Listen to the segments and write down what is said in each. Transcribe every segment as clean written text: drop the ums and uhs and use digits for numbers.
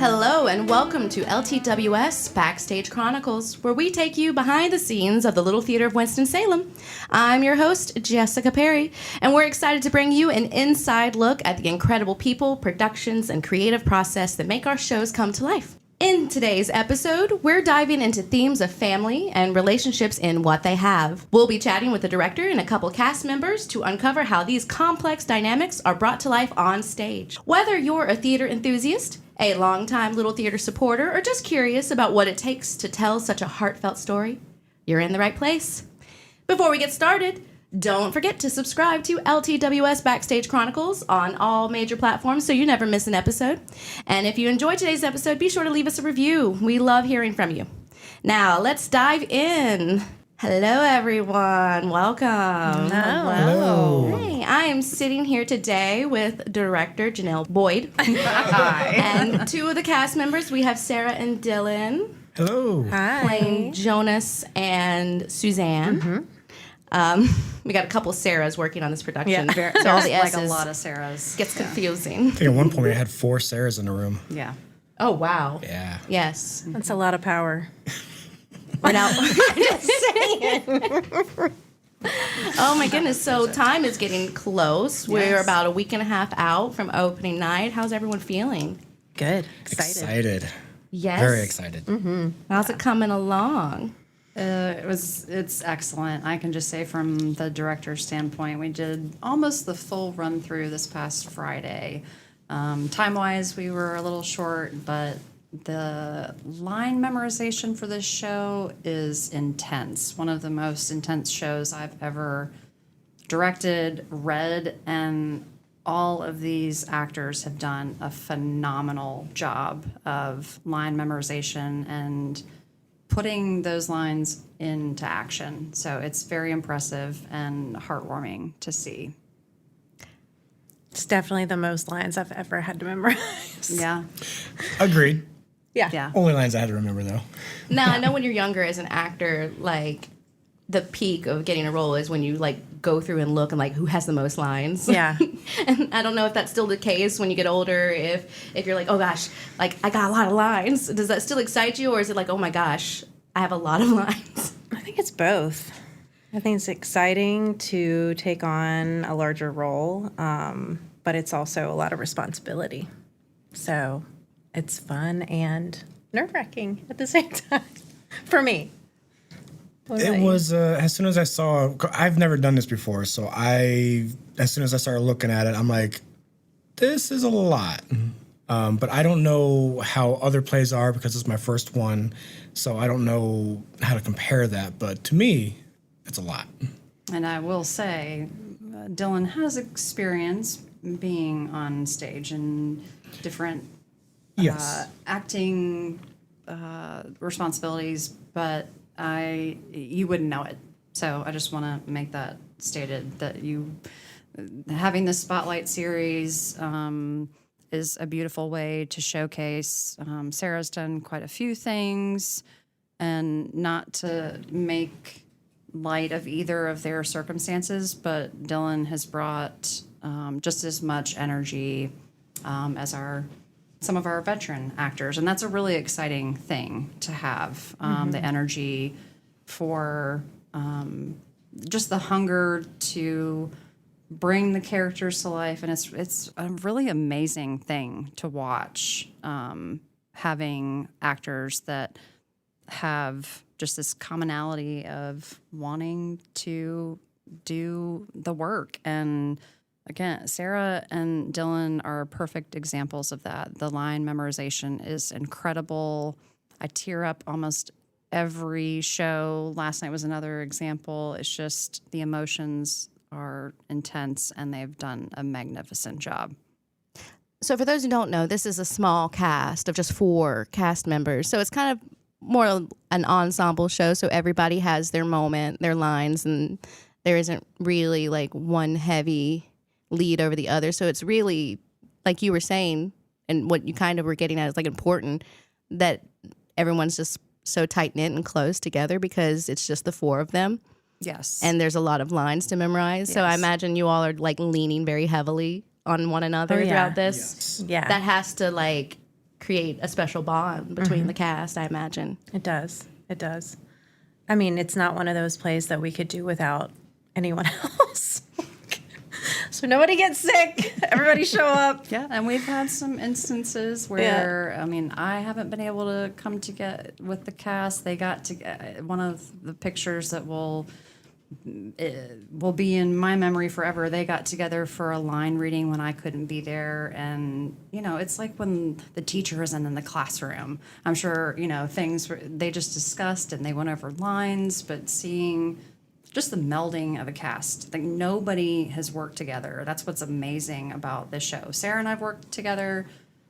Hello and welcome to LTWS Backstage Chronicles, where we take you behind the scenes of the Little Theater of Winston-Salem. I'm your host, Jessica Perry, and we're excited to bring you an inside look at the incredible people, productions, and creative process that make our shows come to life. In today's episode, we're diving into themes of family and relationships in What They Have. We'll be chatting with the director and a couple cast members to uncover how these complex dynamics are brought to life on stage. Whether you're a theater enthusiast, a longtime Little Theater supporter, or just curious about what it takes to tell such a heartfelt story, you're in the right place. Before we get started, don't forget to subscribe to LTWS Backstage Chronicles on all major platforms so you never miss an episode. And if you enjoyed today's episode, be sure to leave us a review. We love hearing from you. Now, let's dive in. Hello, everyone. Welcome. Hello. Hey, I am sitting here today with director Janel Boyd. Hi. And two of the cast members. We have Sarah and Dylan. Hello. Hi. Playing Jonas and Suzanne. Mm-hmm. We got a couple Sarahs working on this production. Yeah, so all the like S's a lot of Sarahs. gets confusing. I think at one point I had 4 Sarahs in the room. Yeah. Oh, wow. Yeah. Yes. That's a lot of power. We're now. Just saying. Oh, my goodness. So time is getting close. Yes. We're about a week and a half out from opening night. How's everyone feeling? Good. Excited. Yes. Very excited. Mm-hmm. How's it coming along? It's excellent. I can just say from the director's standpoint, we did almost the full run through this past Friday. Time-wise, we were a little short, but the line memorization for this show is intense. One of the most intense shows I've ever directed, read, and all of these actors have done a phenomenal job of line memorization and putting those lines into action. So it's very impressive and heartwarming to see. It's definitely the most lines I've ever had to memorize. Yeah. Agreed. Yeah. Only lines I had to remember, though. Now, I know when you're younger as an actor, like, the peak of getting a role is when you, like, go through and look and, like, who has the most lines. Yeah. And I don't know if that's still the case when you get older, if you're like, oh, gosh, like, I got a lot of lines. Does that still excite you, or is it like, oh, my gosh, I have a lot of lines? I think it's both. I think it's exciting to take on a larger role, but it's also a lot of responsibility. So it's fun and nerve-wracking at the same time for me. It was, as soon as I saw, I've never done this before, so as soon as I started looking at it, I'm like, this is a lot. But I don't know how other plays are because it's my first one, so I don't know how to compare that. But to me, it's a lot. And I will say, Dylan has experience being on stage and different acting responsibilities, but you wouldn't know it. So I just want to make that stated, that having this Spotlight series is a beautiful way to showcase. Sarah's done quite a few things, and not to make light of either of their circumstances, but Dylan has brought just as much energy as some of our veteran actors, and that's a really exciting thing to have, the energy for just the hunger to bring the characters to life, and it's a really amazing thing to watch, having actors that have just this commonality of wanting to do the work. And again, Sarah and Dylan are perfect examples of that. The line memorization is incredible. I tear up almost every show. Last night was another example. It's just the emotions are intense, and they've done a magnificent job. So for those who don't know, this is a small cast of just 4 cast members. So it's kind of more an ensemble show, so everybody has their moment, their lines, and there isn't really like one heavy lead over the other. So it's really, like you were saying, and what you kind of were getting at is like important that everyone's just so tight-knit and close together because it's just the 4 of them. Yes. And there's a lot of lines to memorize. Yes. So I imagine you all are like leaning very heavily on one another throughout this. Yeah. That has to like create a special bond between the cast, I imagine. It does. It does. I mean, it's not one of those plays that we could do without anyone else. So nobody gets sick. Everybody show up. Yeah, and we've had some instances where, I mean, I haven't been able to come to get with the cast. They got to one of the pictures that will be in my memory forever. They got together for a line reading when I couldn't be there, and it's like when the teacher isn't in the classroom. I'm sure things they just discussed and they went over lines, but seeing just the melding of a cast. Like, nobody has worked together. That's what's amazing about this show. Sarah and I've worked together,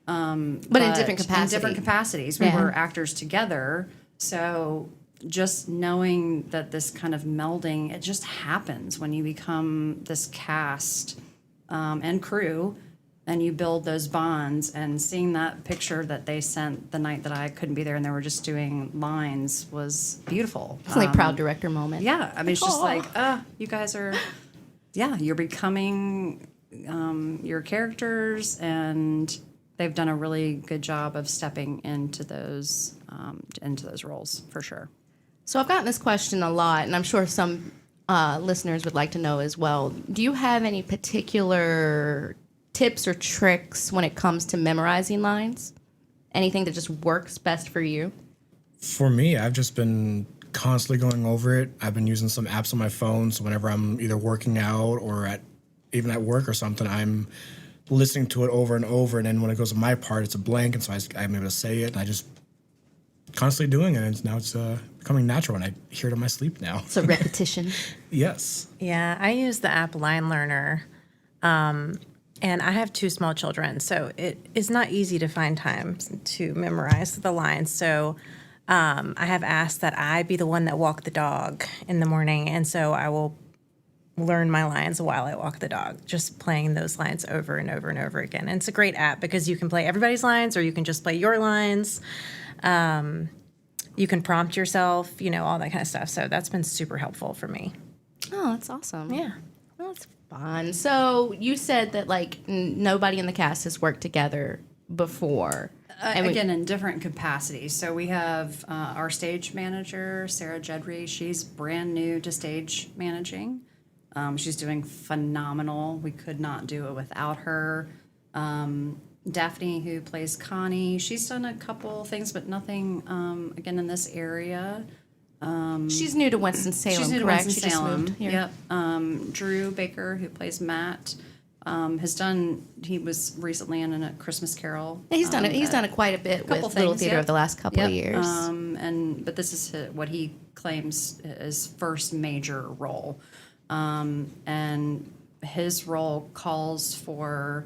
But in different capacities. In different capacities. We were actors together. So just knowing that this kind of melding, it just happens when you become this cast and crew, and you build those bonds. And seeing that picture that they sent the night that I couldn't be there and they were just doing lines was beautiful. It's like proud director moment. Yeah, I mean, it's just like, you guys are, you're becoming your characters, and they've done a really good job of stepping into those roles for sure. So I've gotten this question a lot, and I'm sure some listeners would like to know as well. Do you have any particular tips or tricks when it comes to memorizing lines? Anything that just works best for you? For me, I've just been constantly going over it. I've been using some apps on my phone, so whenever I'm either working out or even at work or something, I'm listening to it over and over, and then when it goes to my part, it's a blank, and so I'm able to say it, and I just constantly doing it, and now it's becoming natural, and I hear it in my sleep now. It's a repetition. Yes. Yeah, I use the app Line Learner, and I have 2 small children, so it is not easy to find time to memorize the lines. So I have asked that I be the one that walk the dog in the morning, and so I will learn my lines while I walk the dog, just playing those lines over and over and over again. And it's a great app because you can play everybody's lines, or you can just play your lines. You can prompt yourself, all that kind of stuff. So that's been super helpful for me. Oh, that's awesome. Yeah. Well, that's fun. So you said that nobody in the cast has worked together before. Again, in different capacities. So we have our stage manager, Sarah Jedry. She's brand new to stage managing. She's doing phenomenal. We could not do it without her. Daphne, who plays Connie, she's done a couple things, but nothing, again, in this area. She's new to Winston-Salem, She's new to correct? Winston-Salem. She just moved here. Yep. Drew Baker, who plays Matt, he was recently in a Christmas Carol. Yeah, he's done it. He's done it quite a bit with Little Theater of the last couple of years. But this is what he claims his first major role. And his role calls for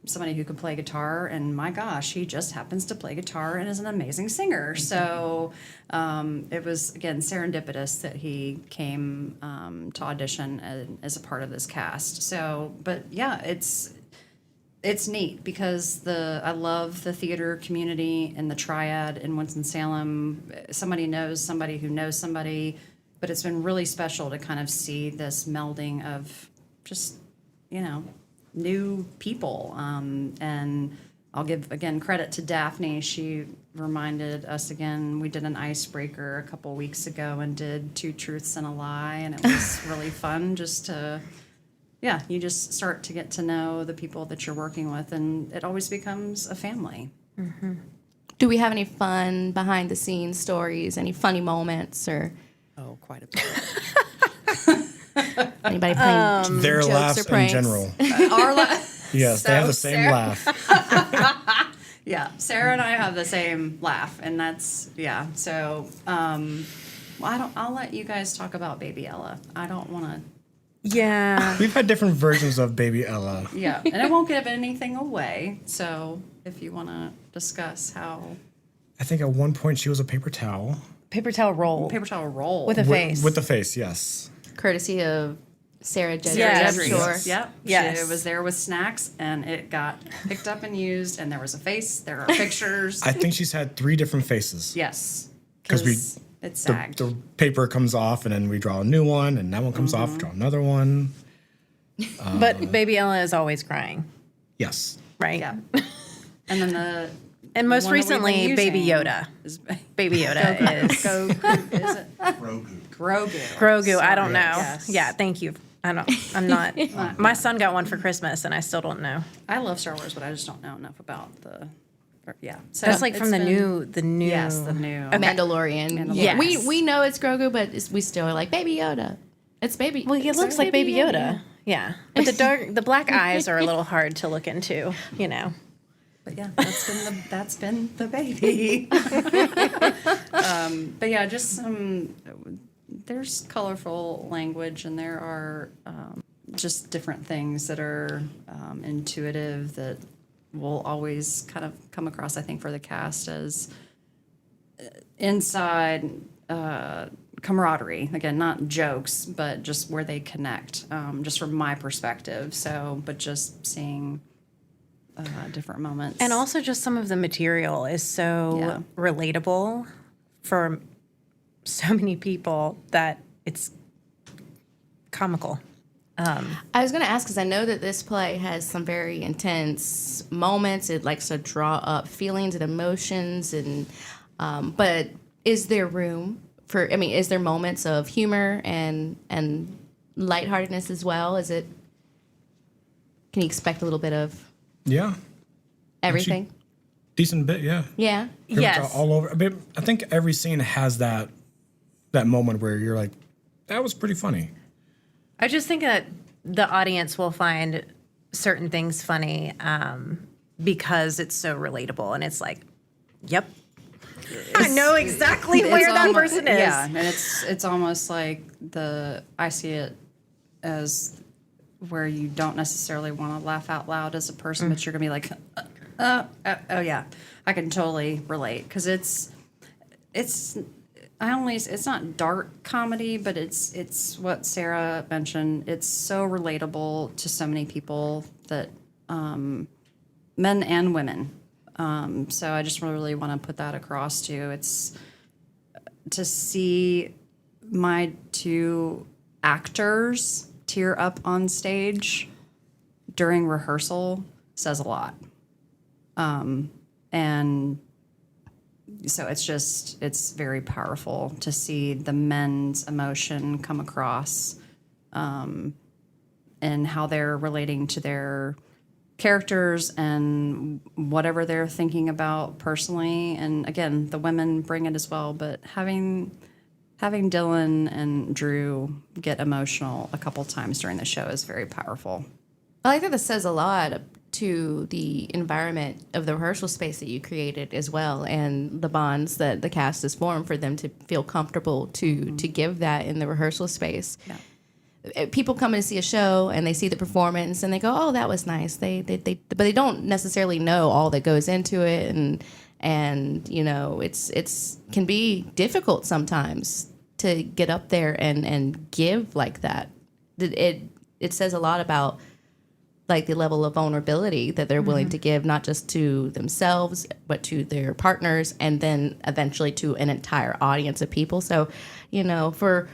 somebody who can play guitar, and my gosh, he just happens to play guitar and is an amazing singer. So it was, again, serendipitous that he came to audition as a part of this cast. So, but yeah, it's neat because I love the theater community and the triad in Winston-Salem. Somebody knows somebody who knows somebody, but it's been really special to kind of see this melding of just, new people. And I'll give, again, credit to Daphne. She reminded us again, we did an icebreaker a couple weeks ago and did 2 truths and a lie, and it was really fun just to, you just start to get to know the people that you're working with, and it always becomes a family. Mm-hmm. Do we have any fun behind-the-scenes stories, any funny moments, or... Oh, quite a bit. Anybody playing their jokes laughs or pranks? in general. Our Yes, they have the same laugh. Yeah, Sarah and I have the same laugh, and that's So, I'll let you guys talk about Baby Ella. I don't want to. Yeah. We've had different versions of Baby Ella. Yeah, and I won't give anything away. So, if you want to discuss how. I think at one point she was a paper towel. Paper towel roll. Paper towel roll. With a face. With the face, yes. Courtesy of Sarah Jedry. Yes. I'm sure. Yep. Yes. She was there with snacks, and it got picked up and used, and there was a face. There are pictures. I think she's had 3 different faces. Yes. 'Cause it sagged. The paper comes off, and then we draw a new one, and that one comes off, draw another one. But Baby Ella is always crying, Yes. right? Yeah. And then And most one that we've been recently, Baby using Yoda. is Baby Yoda is Grogu. Is it? Grogu. Grogu. I don't know. Yes. Yeah, thank you. I'm not. My son got one for Christmas, and I still don't know. I love Star Wars, but I just don't know enough about the. Yeah, so That's like it's from the been- new. Yes, the new. Mandalorian. Yes. We know it's Grogu, but we still are like Baby Yoda. It's Baby. Well, it looks like Baby Yoda. Yeah, but the black eyes are a little hard to look into. You know. But yeah, that's been the baby. But yeah, just there's colorful language, and there are just different things that are intuitive that will always kind of come across, I think, for the cast as inside camaraderie. Again, not jokes, but just where they connect, just from my perspective. So, but just seeing different moments. And also, just some of the material is so relatable for so many people that it's comical. I was going to ask because I know that this play has some very intense moments. It likes to draw up feelings and emotions, and but is there room for? I mean, is there moments of humor and lightheartedness as well? Is it? Can you expect a little bit of Yeah. everything? Decent bit, yeah. Yeah. Pretty much Yes. all over. I think every scene has that moment where you're like, that was pretty funny. I just think that the audience will find certain things funny because it's so relatable, and it's like, yep, I know exactly where that almo- person is. Yeah, and it's almost like I see it as where you don't necessarily want to laugh out loud as a person, but you're gonna be like, oh yeah, I can totally relate because it's not dark comedy, but it's what Sarah mentioned. It's so relatable to so many people that men and women. So I just really want to put that across to you. It's to see my two actors tear up on stage during rehearsal says a lot. And so it's very powerful to see the men's emotion come across, and how they're relating to their characters and whatever they're thinking about personally. And again, the women bring it as well, but having Dylan and Drew get emotional a couple times during the show is very powerful. I think that says a lot to the environment of the rehearsal space that you created as well, and the bonds that the cast has formed for them to feel comfortable to give that in the rehearsal space. Yeah. People come in to see a show and they see the performance and they go, "Oh, that was nice." But they don't necessarily know all that goes into it, and you know, it's can be difficult sometimes to get up there and give like that. It says a lot about like the level of vulnerability that they're willing to give, not just to themselves, but to their partners, and then eventually to an entire audience of people. So, you know, for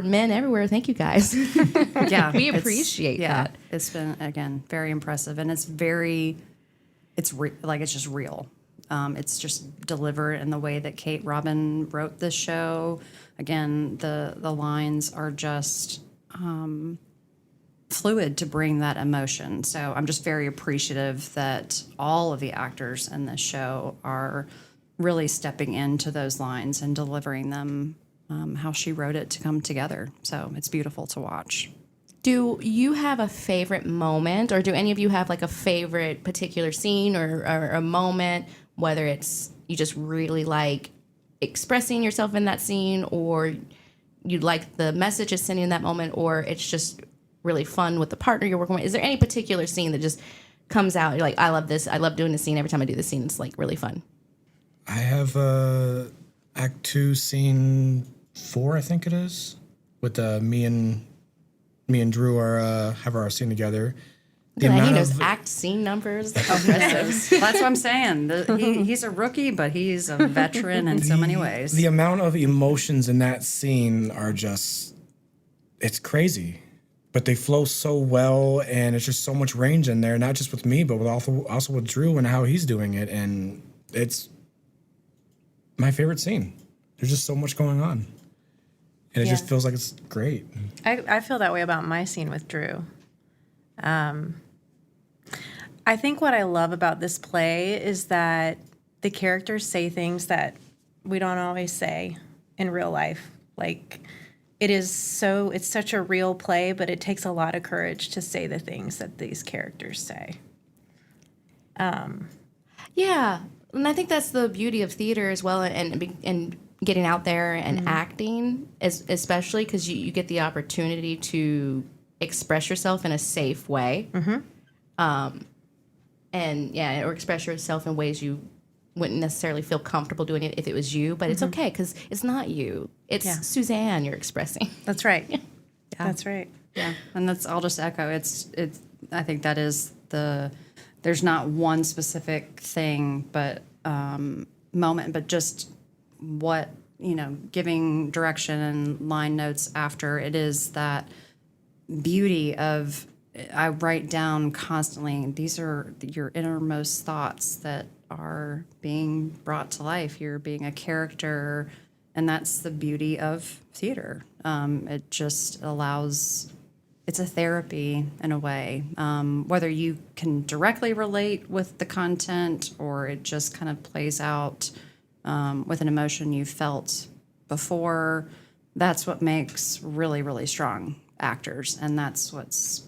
men everywhere, thank you guys. Yeah, we appreciate that. It's been, again, very impressive, and it's just real. It's just delivered in the way that Kate Robin wrote this show. Again, the lines are just fluid to bring that emotion. So I'm just very appreciative that all of the actors in this show are really stepping into those lines and delivering them how she wrote it to come together. So it's beautiful to watch. Do you have a favorite moment, or do any of you have like a favorite particular scene or a moment, whether it's you just really like expressing yourself in that scene, or you like the message it's sending in that moment, or it's just really fun with the partner you're working with? Is there any particular scene that just comes out, you're like, I love this, I love doing this scene, every time I do this scene, it's like really fun? I have Act 2, Scene 4, I think it is, with me and Drew have our scene together. He knows act scene numbers. That's what I'm saying. He's a rookie, but he's a veteran in so many ways. The amount of emotions in that scene are just, it's crazy. but they flow so well, and it's just so much range in there, not just with me, but with also with Drew and how he's doing it. And it's my favorite scene. There's just so much going on. And it just feels like it's great. I feel that way about my scene with Drew. I think what I love about this play is that the characters say things that we don't always say in real life. Like, it's such a real play, but it takes a lot of courage to say the things that these characters say. Yeah, and I think that's the beauty of theater as well, and getting out there and acting, especially because you get the opportunity to express yourself in a safe way, or express yourself in ways you wouldn't necessarily feel comfortable doing it if it was you, but it's okay because it's not you. It's Suzanne you're expressing. That's right. That's right. Yeah, and I'll just echo. It's. I think that is there's not one specific thing, but moment, but just what, giving direction and line notes after. It is that beauty of, I write down constantly, these are your innermost thoughts that are being brought to life. You're being a character, and that's the beauty of theater. It just allows, it's a therapy in a way, whether you can directly relate with the content or it just kind of plays out with an emotion you felt before. That's what makes really, really strong actors, and that's what's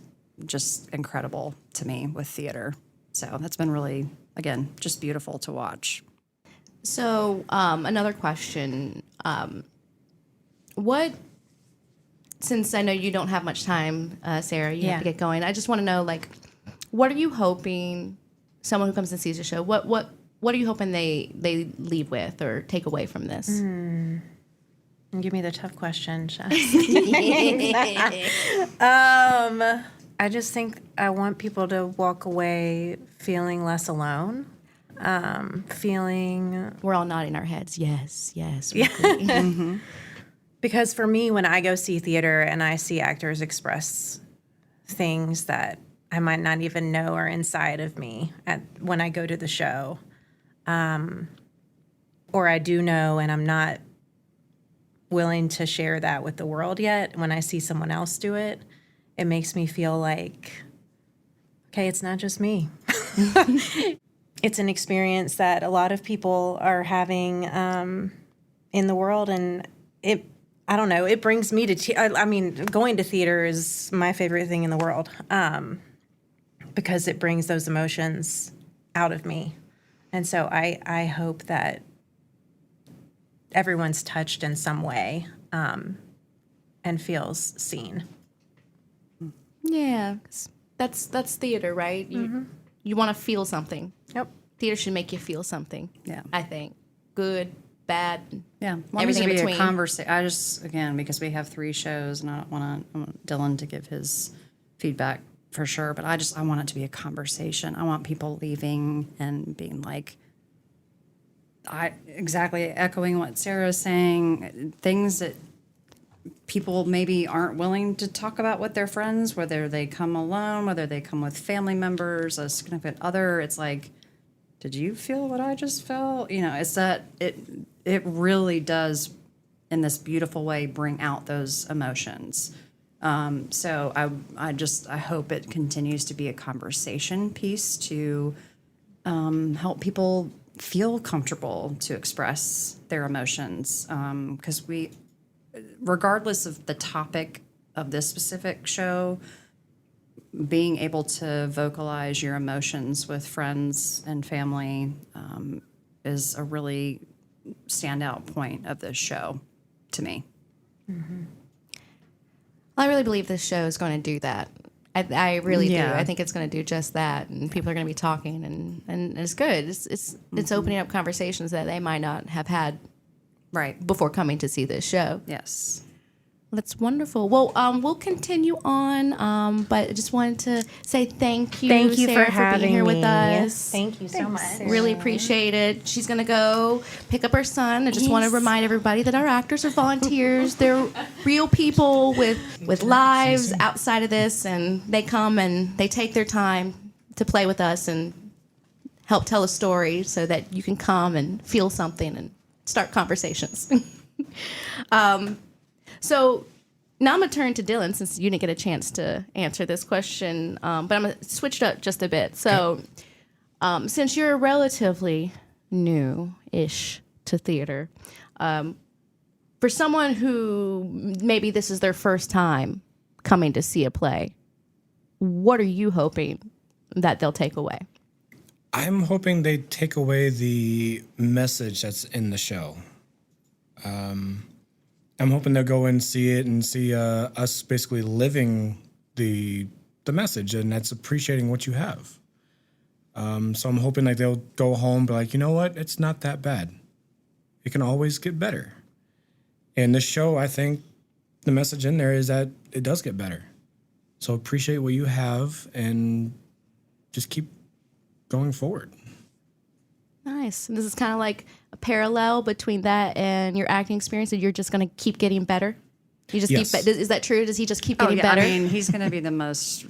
just incredible to me with theater. So that's been really, again, just beautiful to watch. So another question, since I know you don't have much time, Sarah, you have to get going. I just want to know, what are you hoping someone who comes and sees the show, what are you hoping they leave with or take away from this? Give me the tough question, Jess. I just think I want people to walk away feeling less alone. We're all nodding our heads. Yes. Because for me, when I go see theater and I see actors express things that I might not even know are inside of me when I go to the show, or I do know and I'm not willing to share that with the world yet, when I see someone else do it, it makes me feel like, okay, it's not just me. It's an experience that a lot of people are having in the world, and I don't know, it brings me to going to theater is my favorite thing in the world, because it brings those emotions out of me. And so I hope that everyone's touched in some way and feels seen. Yeah, 'cause that's theater, right? You want to feel something. Yep. Theater should make you feel something. Yeah. I think. Good, bad. Yeah. Everything in be between. A conversation. I just, again, because we have 3 shows, and I want Dylan to give his feedback for sure, but I want it to be a conversation. I want people leaving and being like, exactly echoing what Sarah's saying, things that people maybe aren't willing to talk about with their friends, whether they come alone, whether they come with family members, a significant other. It's like, did you feel what I just felt? It's that it really does, in this beautiful way, bring out those emotions. So I hope it continues to be a conversation piece to help people feel comfortable to express their emotions. Because regardless of the topic of this specific show, being able to vocalize your emotions with friends and family is a really standout point of this show to me. Mm-hmm. I really believe this show is going to do that. I really do. I think it's going to do just that, and people are going to be talking, and it's good. It's opening up conversations that they might not have had right before coming to see this show. Yes. That's wonderful. Well, we'll continue on, but I just wanted to say thank you, Thank you Sarah, for having being here me. with us. Thank you so much. Really appreciate it. She's going to go pick up her son. I just want to remind everybody that our actors are volunteers. They're real people with lives outside of this, and they come and they take their time to play with us and help tell a story so that you can come and feel something and start conversations. So now I'm going to turn to Dylan since you didn't get a chance to answer this question, but I'm going to switch it up just a bit. So since you're relatively new-ish to theater, for someone who maybe this is their first time coming to see a play, what are you hoping that they'll take away? I'm hoping they take away the message that's in the show. I'm hoping they'll go and see it and see us basically living the message, and that's appreciating what you have. So I'm hoping like they'll go home and be like, you know what? It's not that bad. It can always get better. And this show, I think the message in there is that it does get better. So appreciate what you have and just keep going forward. Nice. And this is kind of like a parallel between that and your acting experience, and you're just going to keep getting better? You just Yes. keep. Is that true? Does he just keep getting better? I mean, he's going to be the most.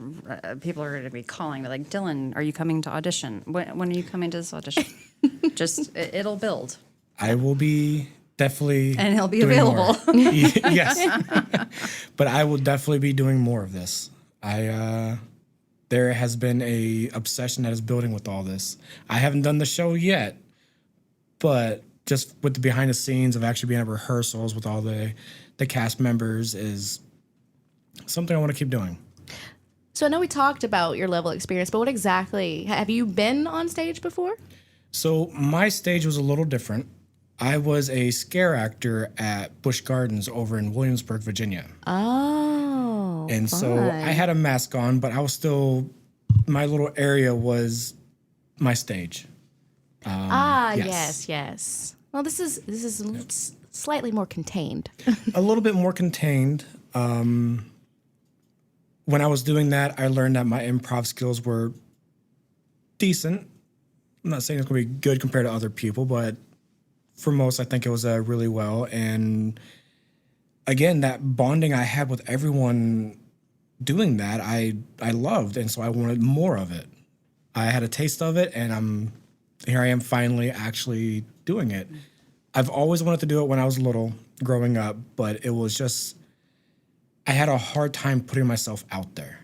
People are going to be calling me like, Dylan, are you coming to audition? When are you coming to this audition? Just it'll build. I will be definitely, And he'll be doing available. more. Yes, but I will definitely be doing more of this. There has been a obsession that is building with all this. I haven't done the show yet, but just with the behind the scenes of actually being at rehearsals with all the cast members is something I want to keep doing. So I know we talked about your level of experience, but what exactly have you been on stage before? So my stage was a little different. I was a scare actor at Busch Gardens over in Williamsburg, Virginia. Oh, And so I had a mask on, but I was still, my little area was my stage. Yes. Well, this is slightly more contained. A little bit more contained. When I was doing that, I learned that my improv skills were decent. I'm not saying it's going to be good compared to other people, but for most, I think it was really well. And again, that bonding I had with everyone doing that, I loved, and so I wanted more of it. I had a taste of it, and here I am finally actually doing it. I've always wanted to do it when I was little, growing up, but it was just, I had a hard time putting myself out there.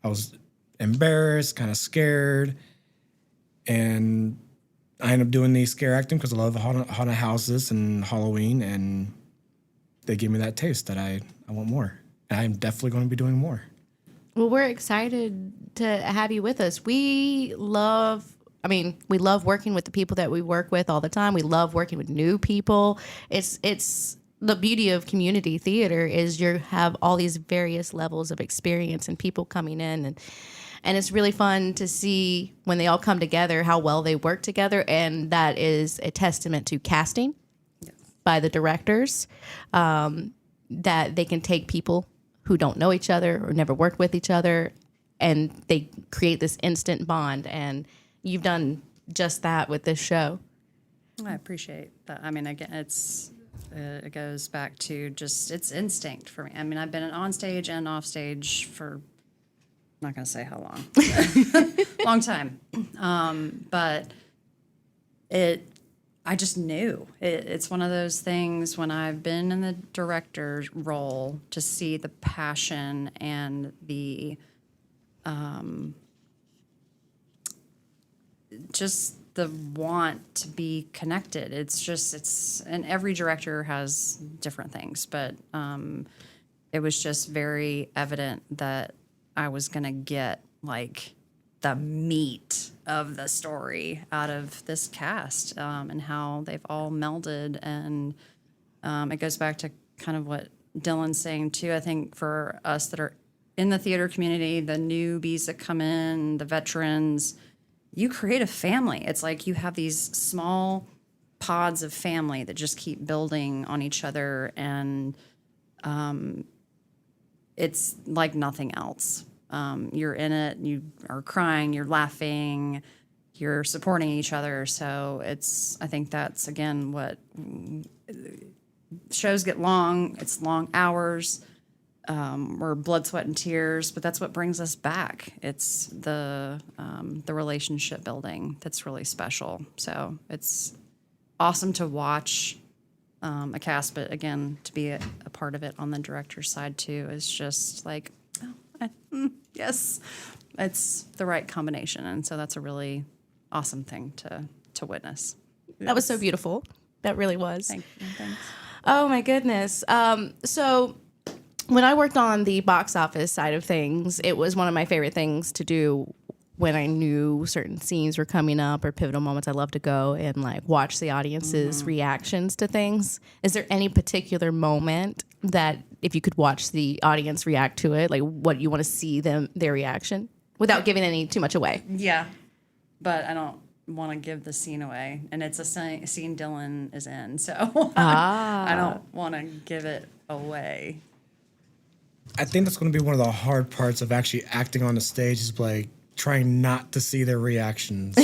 I was embarrassed, kind of scared, and I ended up doing the scare acting because I love haunted houses and Halloween, and they gave me that taste that I want more. And I'm definitely going to be doing more. Well, we're excited to have you with us. We love working with the people that we work with all the time. We love working with new people. It's the beauty of community theater is you have all these various levels of experience and people coming in, and it's really fun to see when they all come together how well they work together, and that is a testament to casting by the directors, that they can take people who don't know each other or never worked with each other, and they create this instant bond. And you've done just that with this show. I appreciate that. I mean, again, it goes back to just it's instinct for me. I mean, I've been on stage and off stage for, I'm not going to say how long, long time. But I just knew. It's one of those things when I've been in the director's role to see the passion and the just the want to be connected. And every director has different things, but it was just very evident that I was going to get like the meat of the story out of this cast, and how they've all melded. And it goes back to kind of what Dylan's saying too. I think for us that are in the theater community, the newbies that come in, the veterans, you create a family. It's like you have these small pods of family that just keep building on each other. And it's like nothing else. You're in it, you are crying, you're laughing, you're supporting each other. So I think that's, again, what shows get long. It's long hours. We're blood, sweat, and tears, but that's what brings us back. It's the relationship building that's really special. So it's awesome to watch a cast, but again, to be a part of it on the director's side too is just like, yes, it's the right combination, and so that's a really awesome thing to witness. That was so beautiful. That really was. Thanks. Oh my goodness. So when I worked on the box office side of things, it was one of my favorite things to do when I knew certain scenes were coming up or pivotal moments. I love to go and like watch the audience's reactions to things. Is there any particular moment that if you could watch the audience react to it, like what you want to see their reaction without giving too much away? Yeah, but I don't want to give the scene away, and it's a scene Dylan is in, so I don't want to give it away. I think that's going to be one of the hard parts of actually acting on the stage is like trying not to see their reactions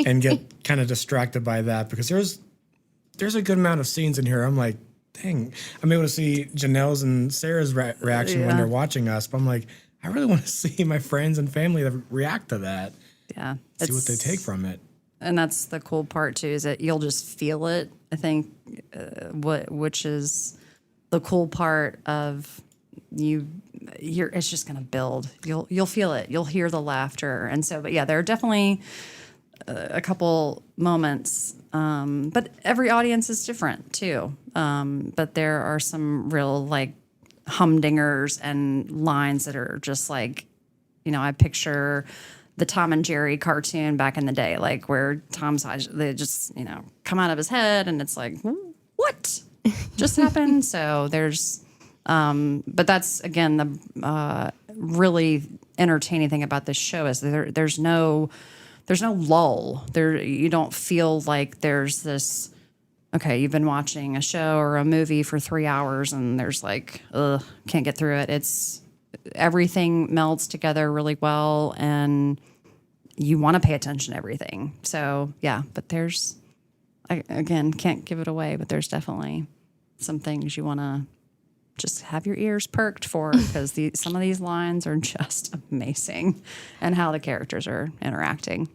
and get kind of distracted by that, because there's a good amount of scenes in here. I'm like, dang, I'm able to see Janelle's and Sarah's reaction when they're watching us, but I'm like, I really want to see my friends and family that react to that. Yeah, see what they take from it. And that's the cool part too, is that you'll just feel it. I think which is the cool part of it's just going to build. You'll feel it. You'll hear the laughter. And so, but yeah, there are definitely a couple moments, but every audience is different too. But there are some real like humdingers and lines that are just like, I picture the Tom and Jerry cartoon back in the day, like where Tom's eyes, they just, come out of his head and it's like, what just happened? So there's, but that's, again, the really entertaining thing about this show is there's no lull. You don't feel like there's this, okay, you've been watching a show or a movie for 3 hours and there's like, can't get through it. Everything melds together really well and you want to pay attention to everything. So yeah, but again, can't give it away, but there's definitely some things you want to just have your ears perked for, because some of these lines are just amazing and how the characters are interacting.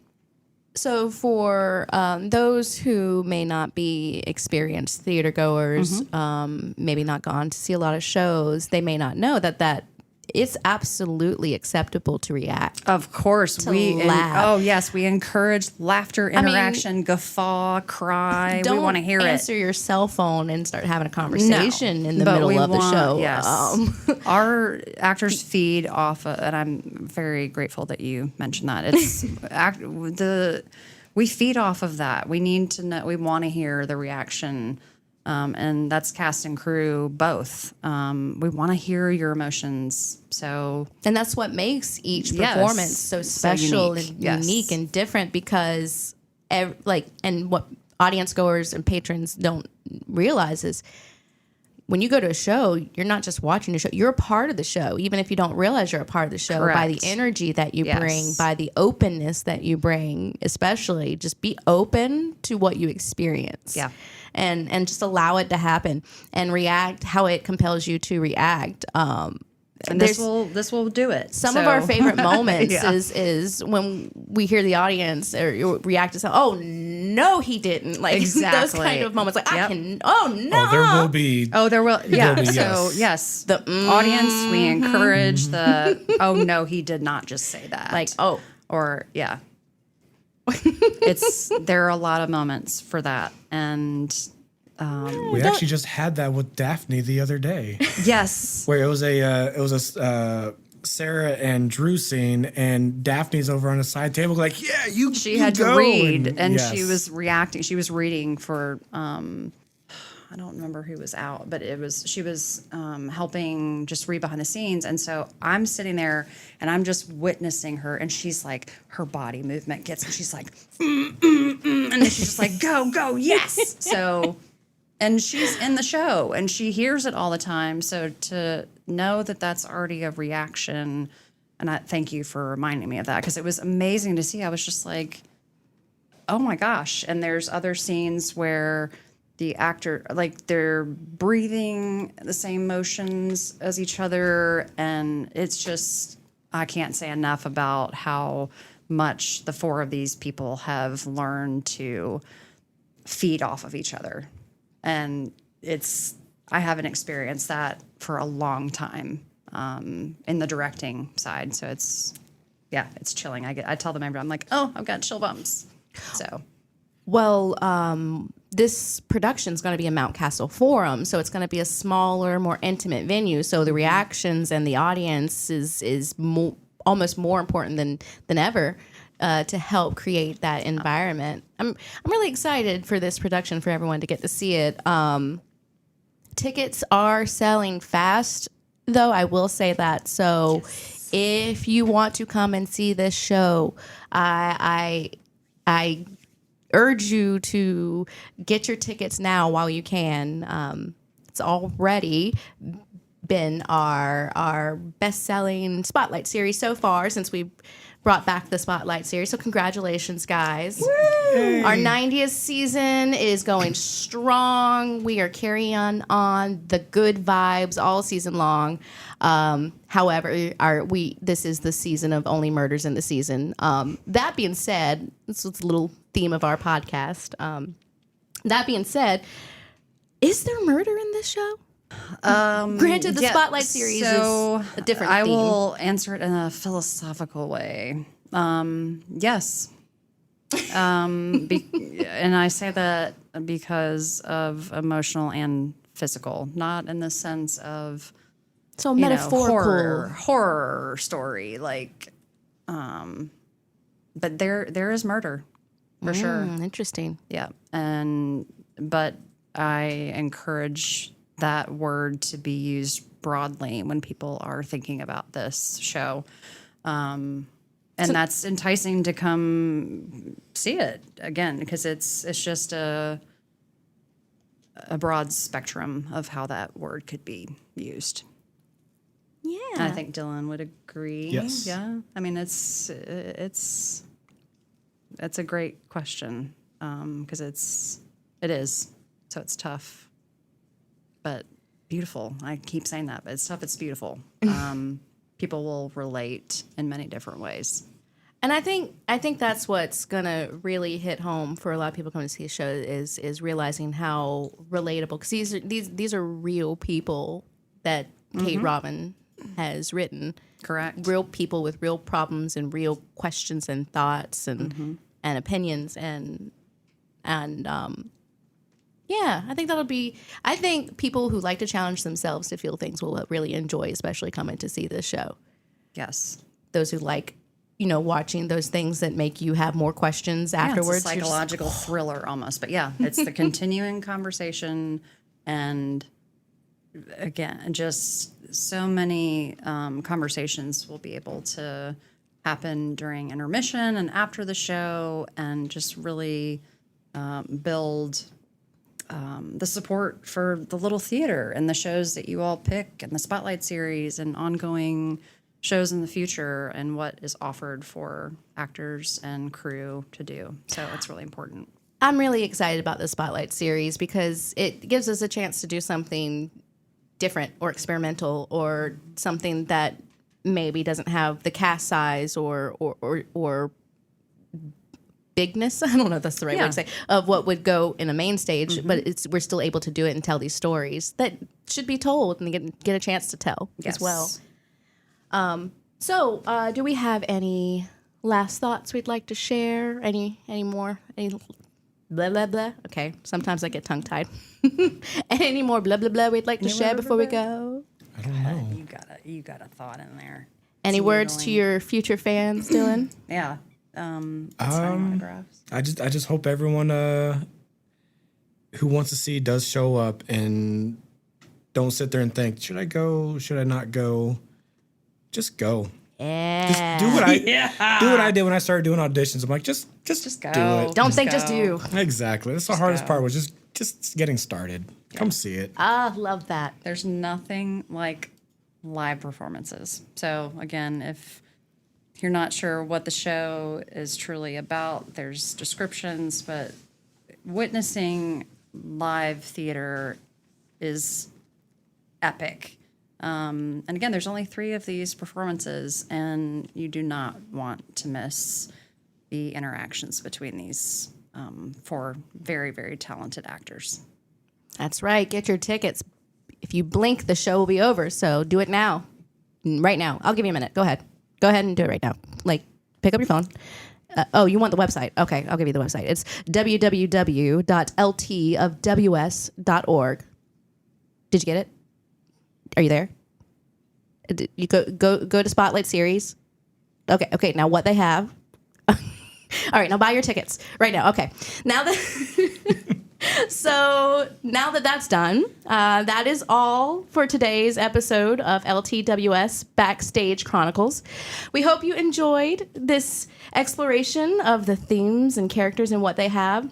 So for those who may not be experienced theater goers, maybe not gone to see a lot of shows, they may not know that it's absolutely acceptable to react. Of course, we encourage laughter, interaction, guffaw, cry. We want to hear it. Don't answer your cell phone and start having a conversation in the middle of the show. Yes, our actors feed off of, and I'm very grateful that you mentioned that. It's we feed off of that. We need to know. We want to hear the reaction. And that's cast and crew both. We want to hear your emotions. And that's what makes each performance so special and unique and different, because and what audience goers and patrons don't realize is when you go to a show, you're not just watching a show, you're a part of the show, even if you don't realize you're a part of the show. Correct. By the energy that you bring, by the openness that you bring, especially just be open to what you experience. Yeah. And just allow it to happen and react how it compels you to react. And this will do it. Some of our favorite moments is when we hear the audience or react to something. Oh no, he didn't. Like those kind of moments. Like I can. Oh no. Oh, there will be. Oh, there will. Yeah. Will be, so yes, the audience, we encourage the. Oh no, he did not just say that. Like yeah. There are a lot of moments for that, and we actually just had that with Daphne the other day. Yes, where it was a Sarah and Drew scene, and Daphne's over on the side table, like, yeah, She had to read, and she was reacting. She was reading for. I don't remember who was out, but she was helping just read behind the scenes. And so I'm sitting there and I'm just witnessing her, and she's like, her body movement gets, and she's like, and then she's just like, go, yes. So And she's in the show and she hears it all the time. So to know that that's already a reaction, and I thank you for reminding me of that because it was amazing to see. I was just like, oh my gosh. And there's other scenes where the actor, like they're breathing the same motions as each other. And it's just, I can't say enough about how much the four of these people have learned to feed off of each other. And I haven't experienced that for a long time in the directing side. So it's chilling. I tell the member, I'm like, oh, I've got chill bumps. So, well, this production is going to be in Mountcastle Forum, so it's going to be a smaller, more intimate venue. So the reactions and the audience is almost more important than ever. To help create that environment. I'm really excited for this production for everyone to get to see it. Tickets are selling fast, though, I will say that. So if you want to come and see this show, I urge you to get your tickets now while you can. It's already been our best-selling Spotlight series so far since we brought back the Spotlight series. So congratulations, guys. Woo! Our 90th season is going strong. We are carrying on the good vibes all season long. However, this is the season of only murders in the season. That being said, this was a little theme of our podcast. That being said, is there murder in this show? Granted, the Spotlight series is a different theme. I will answer it in a philosophical way. Yes. And I say that because of emotional and physical, not in the sense of metaphorical horror story. Like, but there is murder for sure. Interesting. Yeah, but I encourage that word to be used broadly when people are thinking about this show. And that's enticing to come see it again, because it's just a broad spectrum of how that word could be used. Yeah. And I think Dylan would agree. Yes. Yeah. I mean, it's a great question, because it is. So it's tough. But beautiful. I keep saying that, but it's tough. It's beautiful. People will relate in many different ways. And I think that's what's gonna really hit home for a lot of people coming to see the show is realizing how relatable, because these are real people that Kate Robin has written. Correct. Real people with real problems and real questions and thoughts and opinions and yeah, I think people who like to challenge themselves to feel things will really enjoy, especially coming to see this show. Yes. Those who like, watching those things that make you have more questions afterwards. It's a psychological thriller almost. But yeah, it's the continuing conversation. And again, just so many conversations will be able to happen during intermission and after the show, and just really build the support for the Little Theater and the shows that you all pick, and the Spotlight series and ongoing shows in the future, and what is offered for actors and crew to do. So it's really important. I'm really excited about the Spotlight series because it gives us a chance to do something different or experimental, or something that maybe doesn't have the cast size or bigness, I don't know if that's the right word to say, of what would go in a main stage, but we're still able to do it and tell these stories that should be told and get a chance to tell as well. So do we have any last thoughts we'd like to share? Any more? Any blah, blah, blah? Okay, sometimes I get tongue-tied. Any more blah, blah, blah we'd like to share before we go? I don't know. You got a thought in there. Any words to your future fans, Dylan? Yeah. Signing autographs. I just hope everyone who wants to see does show up, and don't sit there and think, should I go? Should I not go? Just go. Yeah. Just do what I did when I started doing auditions. I'm like, just go. do it. Don't think, just do. Exactly. That's the hardest part, was just just getting started. Come see it. Ah, love that. There's nothing like live performances. So again, if you're not sure what the show is truly about, there's descriptions, but witnessing live theater is epic. And again, there's only 3 of these performances, and you do not want to miss the interactions between these 4 very, very talented actors. That's right. Get your tickets. If you blink, the show will be over. So do it now. Right now. I'll give you a minute. Go ahead. Go ahead and do it right now. Like, pick up your phone. You want the website? Okay, I'll give you the website. It's www.ltws.org. Did you get it? Are you there? You go to Spotlight Series. Okay. Now what they have. All right, now buy your tickets right now. Okay. Now that so now that that's done, that is all for today's episode of LTWS Backstage Chronicles. We hope you enjoyed this exploration of the themes and characters and what they have. I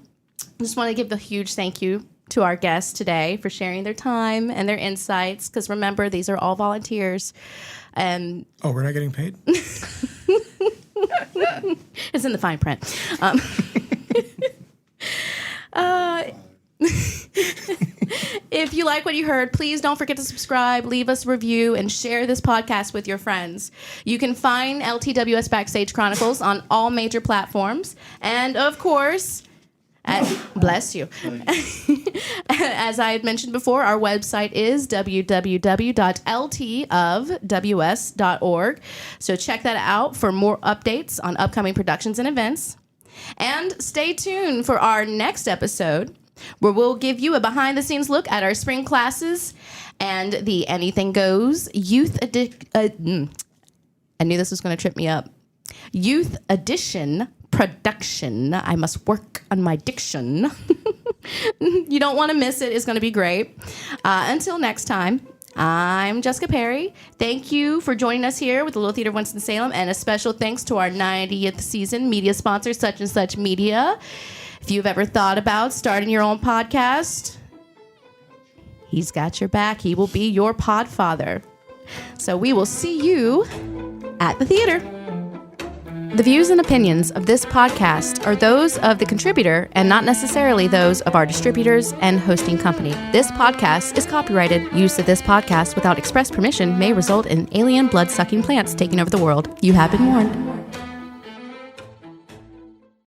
just want to give a huge thank you to our guests today for sharing their time and their insights, because remember, these are all volunteers. And we're not getting paid? It's in the fine print. If you like what you heard, please don't forget to subscribe, leave us a review, and share this podcast with your friends. You can find LTWS Backstage Chronicles on all major platforms. And of course, bless you. As I had mentioned before, our website is www.ltofws.org. So check that out for more updates on upcoming productions and events. And stay tuned for our next episode, where we'll give you a behind-the-scenes look at our spring classes and the Anything Goes Youth I knew this was going to trip me up. Youth Edition production. I must work on my diction. You don't want to miss it. It's going to be great. Until next time, I'm Jessica Perry. Thank you for joining us here with the Little Theater of Winston-Salem, and a special thanks to our 90th season media sponsor, Such and Such Media. If you've ever thought about starting your own podcast, he's got your back. He will be your podfather. So we will see you at the theater. The views and opinions of this podcast are those of the contributor and not necessarily those of our distributors and hosting company. This podcast is copyrighted. Use of this podcast without express permission may result in alien blood-sucking plants taking over the world. You have been warned.